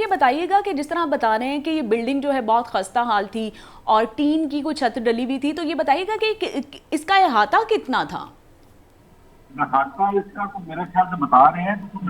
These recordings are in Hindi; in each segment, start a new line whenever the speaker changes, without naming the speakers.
ये बताइएगा कि जिस तरह आप बता रहे हैं कि ये बिल्डिंग जो है बहुत खस्ता हाल थी और टीन की कोई छत डली हुई थी, तो ये बताइएगा कि इसका अहाता कितना था?
अहाता इसका तो मेरे ख्याल से बता रहे हैं तो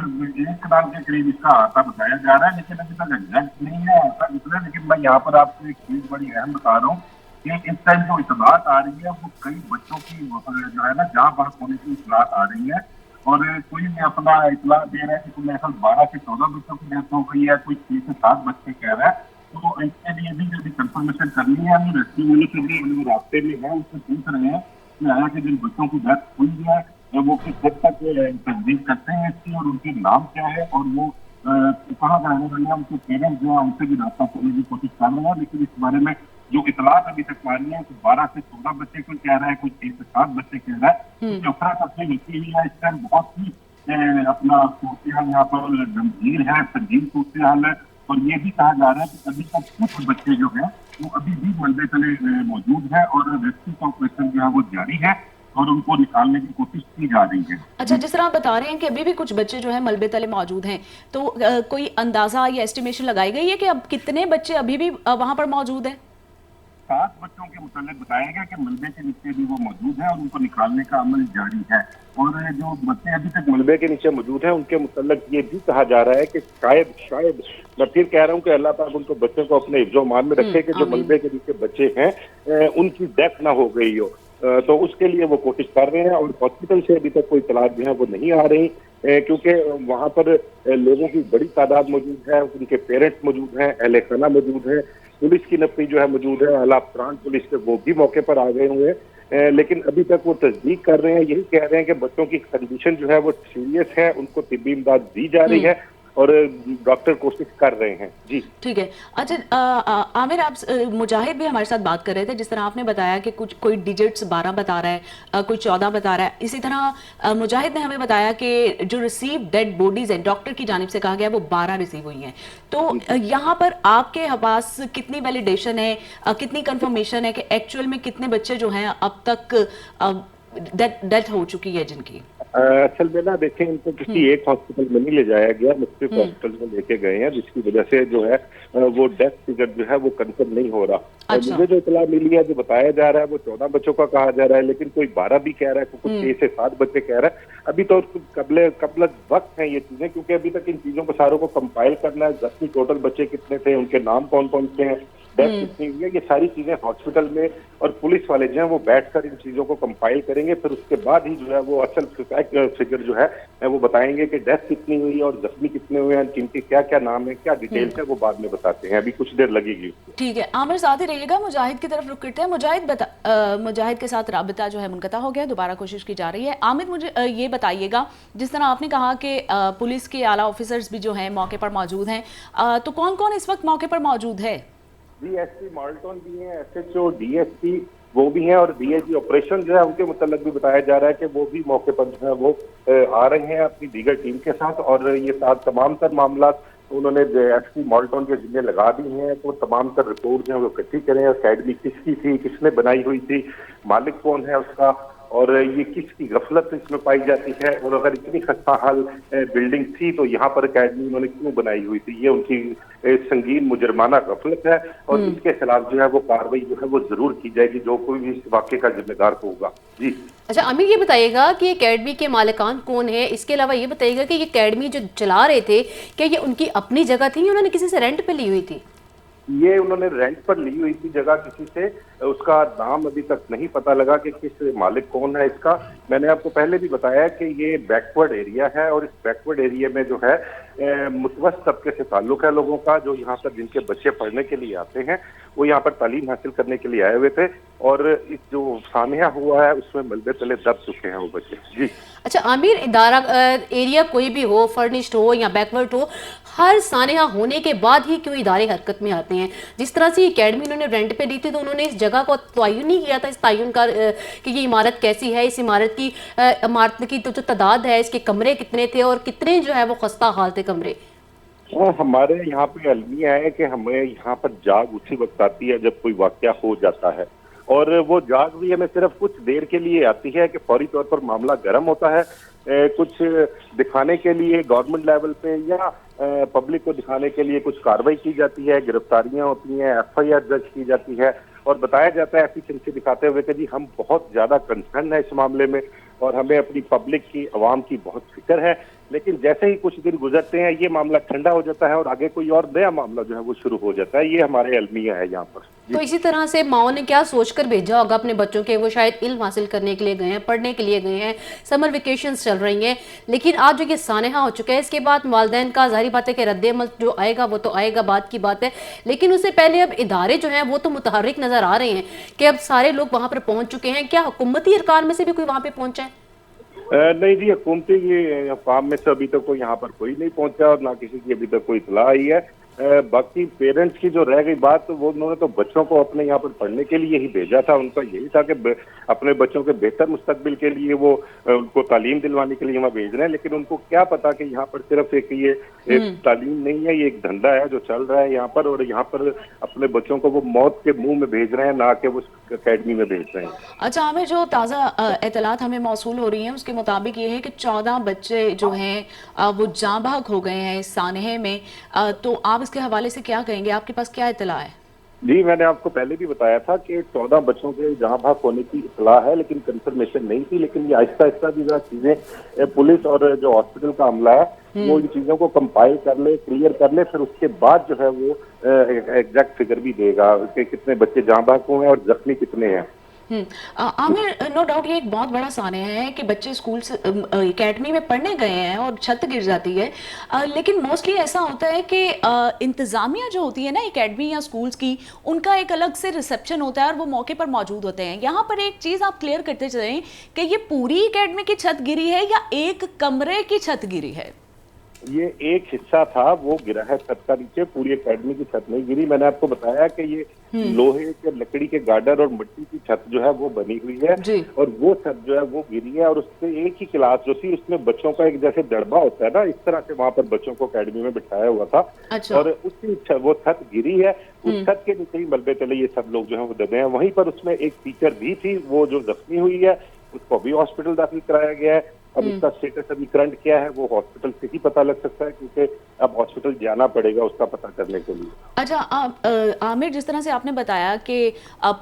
1 कनाल के करीब इसका अहाता बताया जा रहा है, लेकिन अभी तक एग्जैक्ट नहीं है अहाता कितना। लेकिन मैं यहाँ पर आपको एक चीज बड़ी अहम बता रहा हूँ कि इस टाइम जो इतलात आ रही है वो कई बच्चों की जो है ना जहाँ बहक होने की इतलात आ रही है। और कोई भी अपना इतला दे रहा है कि मेरे ख्याल 12 से 14 बच्चों की डेथ हो गई है, कोई 6 से 7 बच्चे कह रहा है। तो इसके लिए भी जो कंफर्मेशन करनी है, हम रेस्क्यू वाले से भी रास्ते में है, उससे पूछ रहे हैं कि हालांकि जिन बच्चों की डेथ हुई है वो किस हद तक तस्दीक करते हैं इसकी और उनके नाम क्या है और वो कहाँ का रहने वाले हैं, उनके पेरेंट्स जो है उनसे भी रब्ता करने की कोशिश कर रहे हैं। लेकिन इस बारे में जो इतलात अभी तक मानी है कि 12 से 14 बच्चे कोई कह रहा है, कोई 6 से 7 बच्चे कह रहा है। तो अफरा तफरी मची हुई है इस टाइम, बहुत ही अपना सूरत हाल यहाँ पर गंभीर है, संगीन सूरत हाल है। और ये भी कहा जा रहा है कि अभी तक कुछ बच्चे जो है वो अभी भी मलबे तले मौजूद है और रेस्क्यू का ऑपरेशन जो है वो जारी है और उनको निकालने की कोशिश की जा रही है।
अच्छा, जिस तरह आप बता रहे हैं कि अभी भी कुछ बच्चे जो है मलबे तले मौजूद हैं, तो कोई अंदाजा या एस्टिमेशन लगाई गई है कि अब कितने बच्चे अभी भी वहां पर मौजूद हैं?
7 बच्चों के मुतालिक बताया गया कि मलबे के नीचे भी वो मौजूद है और उनको निकालने का अमल जारी है। और जो बच्चे अभी तक मलबे के नीचे मौजूद हैं उनके मुतालिक ये भी कहा जा रहा है कि शायद शायद मैं फिर कह रहा हूँ कि अल्लाह पाक उनको बच्चों को अपने हिफ्ज़ो मान में रखे कि जो मलबे के नीचे बच्चे हैं उनकी डेथ ना हो गई हो। तो उसके लिए वो कोशिश कर रहे हैं और हॉस्पिटल से अभी तक कोई इतलात जो है वो नहीं आ रही, क्योंकि वहां पर लोगों की बड़ी तादाद मौजूद है, उनके पेरेंट्स मौजूद हैं, अहले खाना मौजूद है, पुलिस की नफरी जो है मौजूद है, आला अफसरान पुलिस के वो भी मौके पर आ गए हुए हैं। लेकिन अभी तक वो तस्दीक कर रहे हैं, यही कह रहे हैं कि बच्चों की कंडीशन जो है वो सीरियस है, उनको तिब्बी इमदाद दी जा रही है और डॉक्टर कोशिश कर रहे हैं। जी
ठीक है। अच्छा, आमिर, आप मुजाहिद भी हमारे साथ बात कर रहे थे, जिस तरह आपने बताया कि कुछ कोई डिजिट्स 12 बता रहा है, कोई 14 बता रहा है। इसी तरह मुजाहिद ने हमें बताया कि जो रिसीव डेड बॉडीज हैं डॉक्टर की जानिब से कहा गया वो 12 रिसीव हुई हैं। तो यहाँ पर आपके पास कितनी वैलिडेशन है, कितनी कंफर्मेशन है कि एक्चुअल में कितने बच्चे जो हैं अब तक डेथ हो चुकी है जिनकी?
असल में ना देखें, इनको किसी एक हॉस्पिटल में नहीं ले जाया गया, मुख्तलिफ हॉस्पिटल में लेके गए हैं, जिसकी वजह से जो है वो डेथ फिगर जो है वो कंफर्म नहीं हो रहा।
अच्छा।
मुझे जो इतला मिली है, जो बताया जा रहा है वो 14 बच्चों का कहा जा रहा है, लेकिन कोई 12 भी कह रहा है, कुछ 6 से 7 बच्चे कह रहा है। अभी तो कबल वक्त है ये चीजें, क्योंकि अभी तक इन चीजों को सारों को कंपाइल करना है। 10 टोटल बच्चे कितने थे, उनके नाम कौन कौन से हैं, डेथ कितनी हुई है, ये सारी चीजें हॉस्पिटल में और पुलिस वाले जो है वो बैठकर इन चीजों को कंपाइल करेंगे। फिर उसके बाद ही जो है वो असल फिगर जो है वो बताएंगे कि डेथ कितनी हुई है और जख्मी कितने हुए हैं, किनके क्या क्या नाम है, क्या डिटेल्स है, वो बाद में बताते हैं। अभी कुछ देर लगेगी।
ठीक है, आमिर साथ ही रहिएगा। मुजाहिद की तरफ रुक करते हैं। मुजाहिद के साथ राबिता जो है मुनक़ता हो गया, दोबारा कोशिश की जा रही है। आमिर, मुझे ये बताइएगा, जिस तरह आपने कहा कि पुलिस के आला ऑफिसर्स भी जो हैं मौके पर मौजूद हैं, तो कौन कौन इस वक्त मौके पर मौजूद है?
डीएसपी माल्टन भी हैं, एसएचओ, डीएसपी वो भी हैं और डीएजी ऑपरेशन जो है उनके मुतल्लिक भी बताया जा रहा है कि वो भी मौके पर जो है वो आ रहे हैं अपनी दीगर टीम के साथ। और ये साथ तमाम तर मामला उन्होंने एसपी माल्टन के जिम्मे लगा दी हैं, तो तमाम तर रिपोर्ट जो है वो इकट्ठी करें। अकेडमी किसकी थी, किसने बनाई हुई थी, मालिक कौन है उसका, और ये किसकी गफलत इसमें पाई जाती है, और अगर इतनी खस्ता हाल बिल्डिंग थी तो यहाँ पर अकेडमी उन्होंने क्यों बनाई हुई थी। ये उनकी संगीन मुजरमाना गफलत है और इसके खिलाफ जो है वो कार्रवाई जो है वो जरूर की जाएगी, जो कोई भी इस वाक़े का जिम्मेदार होगा। जी
अच्छा आमिर, ये बताइएगा कि अकेडमी के मालिकान कौन है? इसके अलावा ये बताइएगा कि ये अकेडमी जो चला रहे थे, क्या ये उनकी अपनी जगह थी या उन्होंने किसी से रेंट पे ली हुई थी?
ये उन्होंने रेंट पर ली हुई थी जगह किसी से, उसका नाम अभी तक नहीं पता लगा कि किस मालिक कौन है इसका। मैंने आपको पहले भी बताया कि ये बैकवर्ड एरिया है और इस बैकवर्ड एरिया में जो है मुतवस्सित तबके से ताल्लुक है लोगों का, जो यहाँ पर जिनके बच्चे पढ़ने के लिए आते हैं, वो यहाँ पर तालीम हासिल करने के लिए आए हुए थे और इस जो सानिया हुआ है उसमें मलबे तले दब चुके हैं वो बच्चे। जी
अच्छा आमिर, इदारा एरिया कोई भी हो, फर्निश्ड हो या बैकवर्ड हो, हर सानिया होने के बाद ही क्यों इदारे हरकत में आते हैं? जिस तरह से अकेडमी उन्होंने रेंट पे ली थी तो उन्होंने इस जगह को तयन नहीं किया था, इस तयन का कि ये इमारत कैसी है, इस इमारत की तो जो तादाद है, इसके कमरे कितने थे और कितने जो है वो खस्ता हाल थे कमरे।
हमारे यहाँ पे अलमिया है कि हमें यहाँ पर जाग उसी वक्त आती है जब कोई वाकया हो जाता है, और वो जाग भी हमें सिर्फ कुछ देर के लिए आती है कि फौरी तौर पर मामला गर्म होता है, कुछ दिखाने के लिए गवर्नमेंट लेवल पे या पब्लिक को दिखाने के लिए कुछ कार्रवाई की जाती है, गिरफ्तारियां होती हैं, FIR दर्ज की जाती है और बताया जाता है एफिशिएंसी दिखाते हुए कि जी हम बहुत ज्यादा कंसर्न है इस मामले में और हमें अपनी पब्लिक की, आवाम की बहुत फिक्र है। लेकिन जैसे ही कुछ दिन गुजरते हैं ये मामला ठंडा हो जाता है और आगे कोई और नया मामला जो है वो शुरू हो जाता है। ये हमारे अलमिया है यहाँ पर।
तो इसी तरह से माओ ने क्या सोचकर भेजा होगा अपने बच्चों के, वो शायद इल्म हासिल करने के लिए गए हैं, पढ़ने के लिए गए हैं, समर वेकेशंस चल रही हैं, लेकिन आज जो ये सानेहा हो चुका है इसके बाद वालिदैन का जाहिर बात है कि रद्द-ए-अमल जो आएगा वो तो आएगा, बात की बात है। लेकिन उससे पहले अब इदारे जो हैं वो तो मुतहर्रिक नजर आ रहे हैं कि अब सारे लोग वहां पर पहुंच चुके हैं। क्या हुकूमती अरकान में से भी कोई वहां पर पहुंचा है?
नहीं जी, हुकूमती काम में से अभी तक कोई यहाँ पर कोई नहीं पहुंचा और ना किसी की अभी तक कोई इतला आई है। बाकी पेरेंट्स की जो रह गई बात, तो वो उन्होंने तो बच्चों को अपने यहाँ पर पढ़ने के लिए ही भेजा था। उनका यही था कि अपने बच्चों के बेहतर मुस्तकबिल के लिए वो उनको तालीम दिलवाने के लिए वहाँ भेज रहे हैं। लेकिन उनको क्या पता कि यहाँ पर सिर्फ एक तालीम नहीं है, ये एक धंधा है जो चल रहा है यहाँ पर, और यहाँ पर अपने बच्चों को वो मौत के मुंह में भेज रहे हैं, ना कि वो अकेडमी में भेज रहे हैं।
अच्छा आमिर, जो ताज़ा इतलात हमें मौसूल हो रही हैं उसके मुताबिक ये है कि 14 बच्चे जो हैं वो जाँ बहक हो गए हैं इस सानहे में। तो आप इसके हवाले से क्या कहेंगे, आपके पास क्या इतला है?
जी, मैंने आपको पहले भी बताया था कि 14 बच्चों के जहाँ भाग होने की इतला है, लेकिन कंफर्मेशन नहीं थी। लेकिन ये आहिस्ता आहिस्ता भी जरा चीजें पुलिस और जो हॉस्पिटल का अमला है वो इन चीजों को कंपाइल कर ले, क्लियर कर ले, फिर उसके बाद जो है वो एग्जैक्ट फिगर भी देगा कि कितने बच्चे जहाँ भाग हुए हैं और जख्मी कितने हैं।
आमिर, नो डाउट ये एक बहुत बड़ा सानहा है कि बच्चे स्कूल से एकेडमी में पढ़ने गए हैं और छत गिर जाती है। लेकिन मोस्टली ऐसा होता है कि इंतज़ामिया जो होती है ना एकेडमी या स्कूल्स की, उनका एक अलग से रिसेप्शन होता है और वो मौके पर मौजूद होते हैं। यहाँ पर एक चीज़ आप क्लियर करते चलें कि ये पूरी एकेडमी की छत गिरी है या एक कमरे की छत गिरी है?
ये एक हिस्सा था वो गिरा है छत का, नीचे पूरी एकेडमी की छत नहीं गिरी। मैंने आपको बताया कि ये लोहे के, लकड़ी के गार्डर और मिट्टी की छत जो है वो बनी हुई है और वो छत जो है वो गिरी है। और उससे एक ही क्लास जो थी उसमें बच्चों का एक जैसे दड़बा होता है ना, इस तरह से वहां पर बच्चों को एकेडमी में बिठाया हुआ था।
अच्छा।
और उसी वो छत गिरी है, उस छत के नीचे ही मलबे तले ये सब लोग जो है वो दबे हैं। वहीं पर उसमें एक टीचर भी थी, वो जो जख्मी हुई है उसको भी हॉस्पिटल दाखिल कराया गया है। अब इसका स्टेटस अभी करंट क्या है वो हॉस्पिटल से ही पता लग सकता है, क्योंकि अब हॉस्पिटल जाना पड़ेगा उसका पता करने के लिए।
अच्छा आमिर, जिस तरह से आपने बताया कि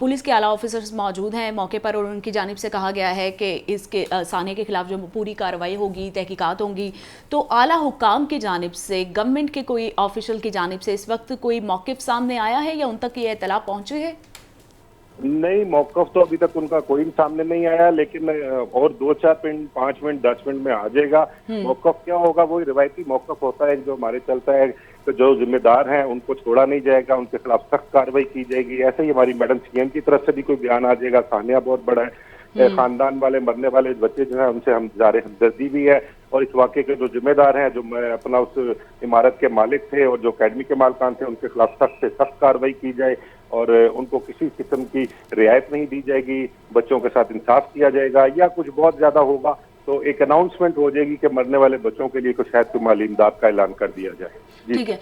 पुलिस के आला ऑफिसर्स मौजूद हैं मौके पर और उनकी जानिब से कहा गया है कि इसके साने के खिलाफ जो पूरी कार्रवाई होगी, तहकीकात होंगी, तो आला हुकाम की जानिब से, गवर्नमेंट के कोई ऑफिशियल की जानिब से इस वक्त कोई मौक़िफ़ सामने आया है या उन तक ये इत्तला पहुँची है?
नहीं, मौक़िफ़ तो अभी तक उनका कोई सामने नहीं आया, लेकिन और 2-4 मिनट, 5 मिनट, 10 मिनट में आ जाएगा। मौक़िफ़ क्या होगा, वही रिवायती मौक़िफ़ होता है जो हमारे चलता है कि जो जिम्मेदार हैं उनको छोड़ा नहीं जाएगा, उनके खिलाफ सख्त कार्रवाई की जाएगी। ऐसे ही हमारी मैडम CM की तरफ से भी कोई बयान आ जाएगा। सानिया बहुत बड़ा है, खानदान वाले मरने वाले बच्चे जो है उनसे हम ज़ाहिर हमदर्दी भी है, और इस वाक़े के जो जिम्मेदार हैं, जो अपना उस इमारत के मालिक थे और जो अकेडमी के मालिकान थे, उनके खिलाफ सख्त से सख्त कार्रवाई की जाए और उनको किसी किस्म की रियायत नहीं दी जाएगी। बच्चों के साथ इंसाफ किया जाएगा, या कुछ बहुत ज्यादा होगा तो एक अनाउंसमेंट हो जाएगी कि मरने वाले बच्चों के लिए कुछ शायद कोई माली इमदाद का ऐलान कर दिया जाए।
ठीक है।